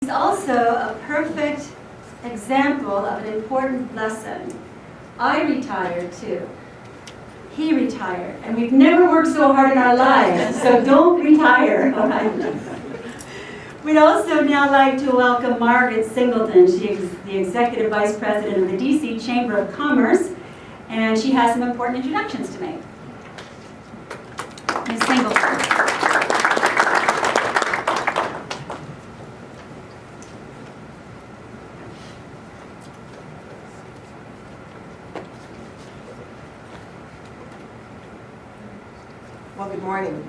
He's also a perfect example of an important lesson. I retired too. He retired, and we've never worked so hard in our lives, so don't retire. All right? We'd also now like to welcome Margaret Singleton. She is the Executive Vice President of the DC Chamber of Commerce, and she has some important introductions to make. Ms. Singleton. Well, good morning.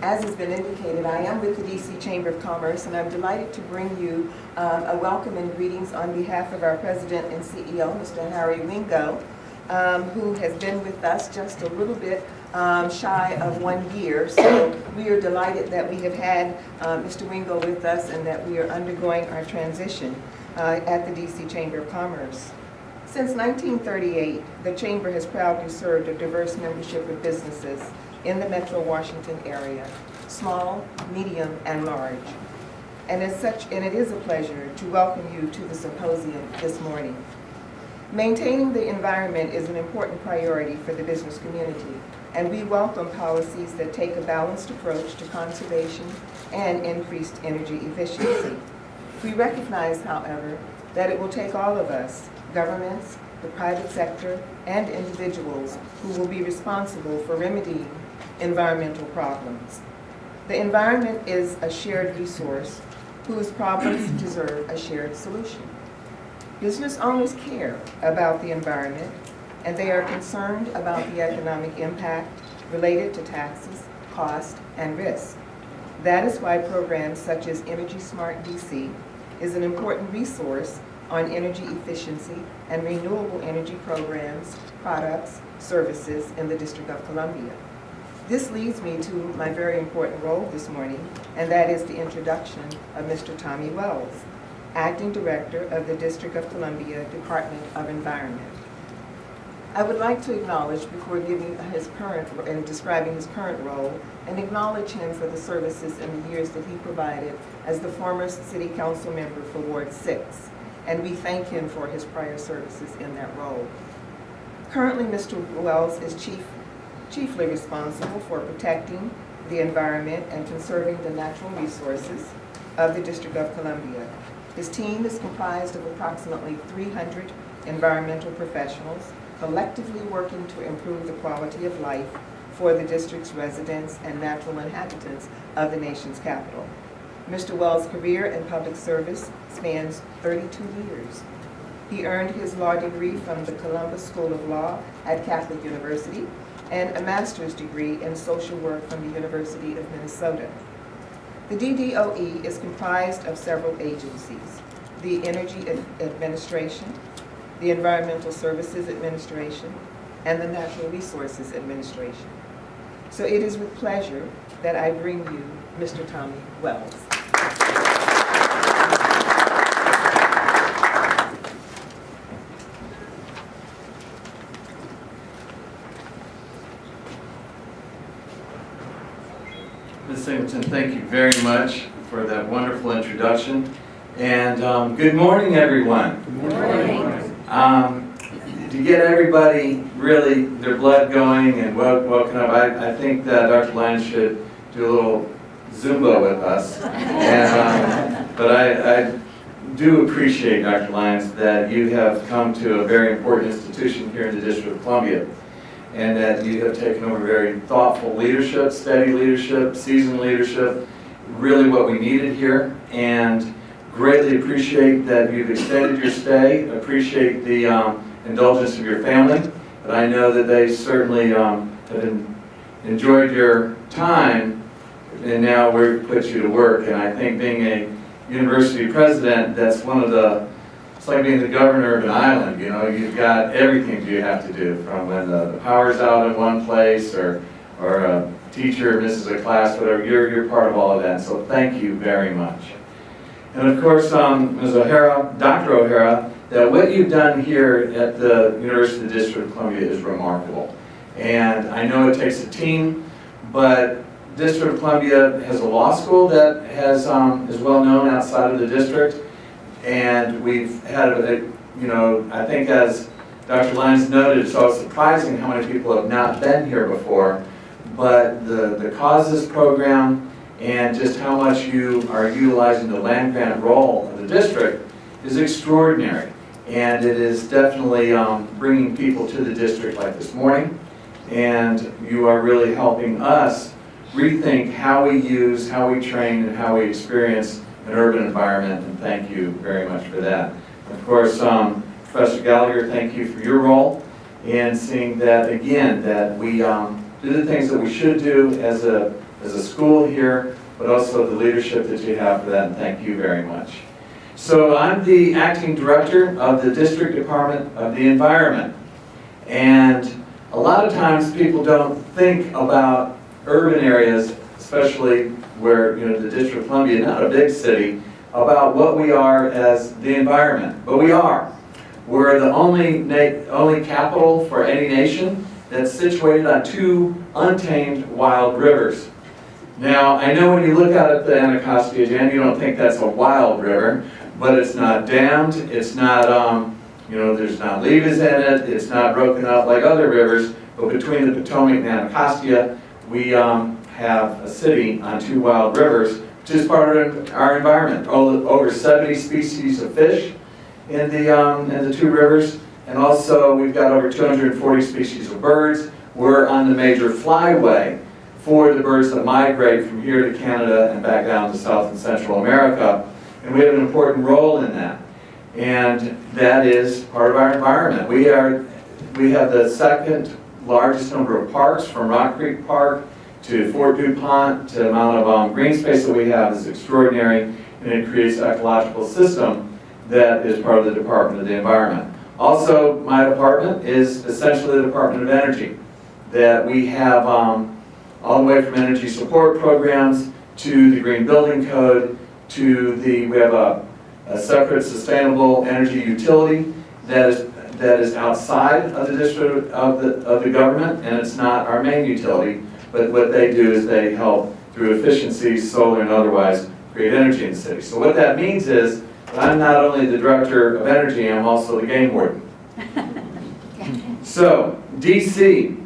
As has been indicated, I am with the DC Chamber of Commerce, and I'm delighted to bring you a welcome and greetings on behalf of our President and CEO, Mr. Harry Wingo, who has been with us just a little bit shy of 1 year. So we are delighted that we have had Mr. Wingo with us and that we are undergoing our transition at the DC Chamber of Commerce. Since 1938, the Chamber has proudly served a diverse membership of businesses in the Metro Washington area, small, medium, and large. And as such, and it is a pleasure to welcome you to the symposium this morning. Maintaining the environment is an important priority for the business community, and we welcome policies that take a balanced approach to conservation and increased energy efficiency. We recognize, however, that it will take all of us, governments, the private sector, and individuals who will be responsible for remedying environmental problems. The environment is a shared resource whose problems deserve a shared solution. Business owners care about the environment, and they are concerned about the economic impact related to taxes, cost, and risk. That is why programs such as Energy Smart DC is an important resource on energy efficiency and renewable energy programs, products, services in the District of Columbia. This leads me to my very important role this morning, and that is the introduction of Mr. Tommy Wells, Acting Director of the District of Columbia Department of Environment. I would like to acknowledge, before giving his current and describing his current role, and acknowledge him for the services and the years that he provided as the former City Council member for Ward 6. And we thank him for his prior services in that role. Currently, Mr. Wells is chiefly responsible for protecting the environment and conserving the natural resources of the District of Columbia. His team is comprised of approximately 300 environmental professionals, collectively working to improve the quality of life for the district's residents and natural inhabitants of the nation's capital. Mr. Wells' career in public service spans 32 years. He earned his law degree from the Columbus School of Law at Catholic University and a master's degree in social work from the University of Minnesota. The DDOE is comprised of several agencies: the Energy Administration, the Environmental Services Administration, and the Natural Resources Administration. So it is with pleasure that I bring you Mr. Tommy Wells. Ms. Singleton, thank you very much for that wonderful introduction. And good morning, everyone. Good morning. To get everybody really their blood going and woken up, I think that Dr. Lyons should do a little Zumba with us. And, but I do appreciate, Dr. Lyons, that you have come to a very important institution here in the District of Columbia, and that you have taken over very thoughtful leadership, steady leadership, seasoned leadership, really what we needed here, and greatly appreciate that you've extended your stay, appreciate the indulgence of your family, but I know that they certainly have enjoyed your time, and now we've put you to work. And I think being a university president, that's one of the, it's like being the governor of an island, you know, you've got everything you have to do, from when the power's out in one place, or a teacher misses a class, whatever, you're part of all of that, so thank you very much. And of course, Ms. O'Hara, Dr. O'Hara, that what you've done here at the University of the District of Columbia is remarkable. And I know it takes a team, but District of Columbia has a law school that has, is well known outside of the district. And we've had, I think as Dr. Lyons noted, it's always surprising how many people have not been here before. But the causes program and just how much you are utilizing the land grant role of the district is extraordinary. And it is definitely bringing people to the district like this morning. And you are really helping us rethink how we use, how we train, and how we experience an urban environment. And thank you very much for that. Of course, Professor Gallagher, thank you for your role in seeing that, again, that we do the things that we should do as a school here, but also the leadership that you have for that, and thank you very much. So I'm the acting director of the District Department of the Environment. And a lot of times people don't think about urban areas, especially where, the District of Columbia, not a big city, about what we are as the environment. But we are. We're the only capital for any nation that's situated on 2 untamed wild rivers. Now, I know when you look out at the Anacostia Dam, you don't think that's a wild river, but it's not dammed, it's not, there's not levees in it, it's not broken up like other rivers, but between the Potomac and Anacostia, we have a city on 2 wild rivers, which is part of our environment. Over 70 species of fish in the 2 rivers, and also we've got over 240 species of birds. We're on the major flyway for the birds that migrate from here to Canada and back down to South and Central America, and we have an important role in that. And that is part of our environment. We have the 2nd largest number of parks, from Rock Creek Park to Fort DuPont. The amount of green space that we have is extraordinary, and it creates an ecological system that is part of the Department of the Environment. Also, my department is essentially the Department of Energy, that we have all the way from energy support programs to the Green Building Code to we have a separate sustainable energy utility that is outside of the district of the government, and it's not our main utility, but what they do is they help through efficiency, solar and otherwise, create energy in the city. So what that means is that I'm not only the director of energy, I'm also the game warden. So, DC,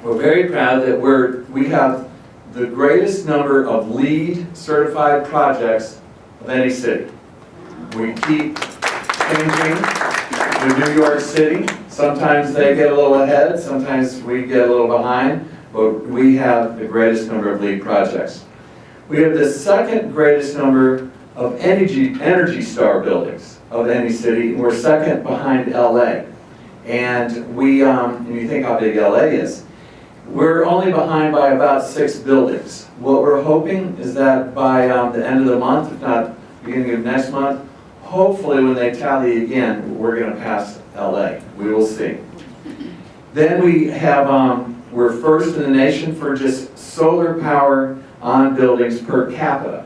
we're very proud that we have the greatest number of LEED certified projects of any city. We keep changing with New York City. Sometimes they get a little ahead, sometimes we get a little behind, but we have the greatest number of LEED projects. We have the 2nd greatest number of Energy Star buildings of any city, and we're 2nd behind LA. And and you think how big LA is. We're only behind by about 6 buildings. What we're hoping is that by the end of the month, if not beginning of next month, hopefully when they tally again, we're going to pass LA. We will see. Then we have, we're 1st in the nation for just solar power on buildings per capita.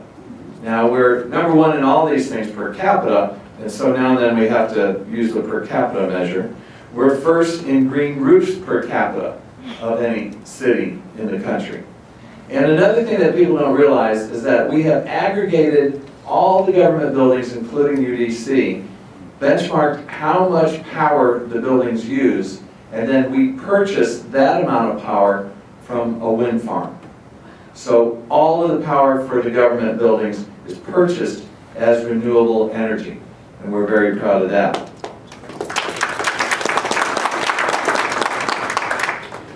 Now we're number 1 in all these things per capita, and so now and then we have to use the per capita measure. We're 1st in green roofs per capita of any city in the country. And another thing that people don't realize is that we have aggregated all the government buildings, including UDC, benchmarked how much power the buildings use, and then we purchase that amount of power from a wind farm. So all of the power for the government buildings is purchased as renewable energy, and we're very proud of that.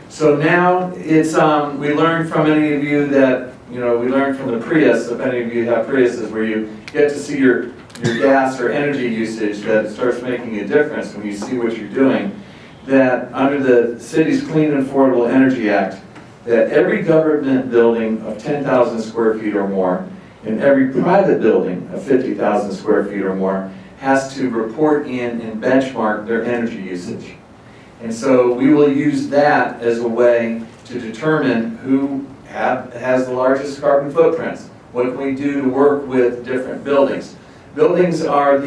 So now it's, we learned from any of you that, we learned from the Prius, if any of you have Priuses, where you get to see your gas or energy usage, that starts making a difference when you see what you're doing, that under the city's Clean and Affordable Energy Act, that every government building of 10,000 square feet or more, and every private building of 50,000 square feet or more, has to report in and benchmark their energy usage. And so we will use that as a way to determine who has the largest carbon footprints. What can we do to work with different buildings? Buildings are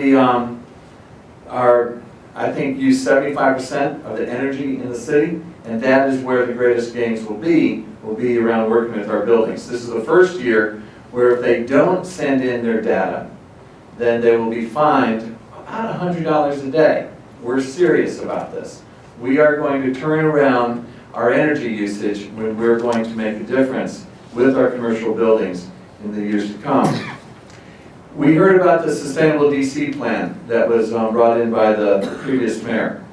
I think, use 75% of the energy in the city, and that is where the greatest gains will be will be around working with our buildings. This is the first year where if they don't send in their data, then they will be fined about $100 a day. We're serious about this. We are going to turn around our energy usage when we're going to make a difference with our commercial buildings in the years to come. We heard about the Sustainable DC plan that was brought in by the previous mayor.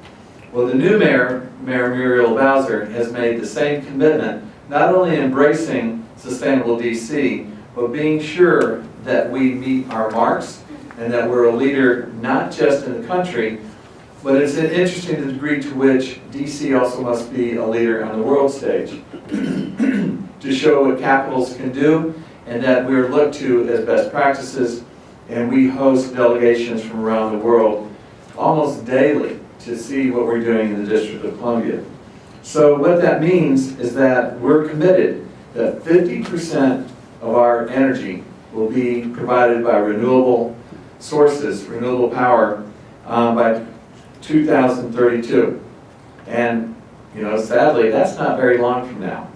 Well, the new mayor, Mayor Muriel Bowser, has made the same commitment, not only embracing Sustainable DC, but being sure that we meet our marks and that we're a leader not just in the country, but it's interesting the degree to which DC also must be a leader on the world stage to show what capitals can do, and that we're looked to as best practices, and we host delegations from around the world almost daily to see what we're doing in the District of Columbia. So what that means is that we're committed that 50% of our energy will be provided by renewable sources, renewable power, by 2032. And, you know, sadly, that's not very long from now.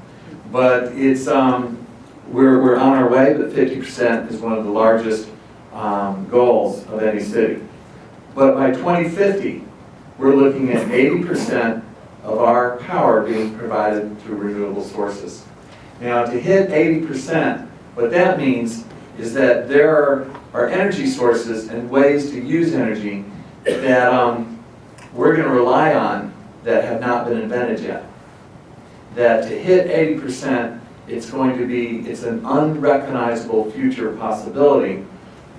But it's, we're on our way, but 50% is one of the largest goals of any city. But by 2050, we're looking at 80% of our power being provided through renewable sources. Now, to hit 80%, what that means is that there are energy sources and ways to use energy that we're going to rely on that have not been invented yet. That to hit 80%, it's an unrecognizable future possibility,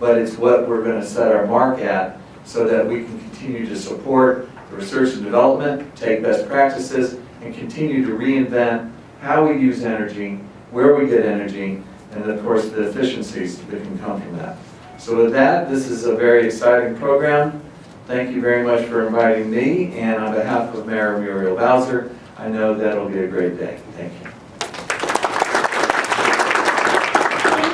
but it's what we're going to set our mark at so that we can continue to support the research and development, take best practices, and continue to reinvent how we use energy, where we get energy, and of course the efficiencies that can come from that. So with that, this is a very exciting program. Thank you very much for inviting me, and on behalf of Mayor Muriel Bowser, I know that'll be a great day. Thank you.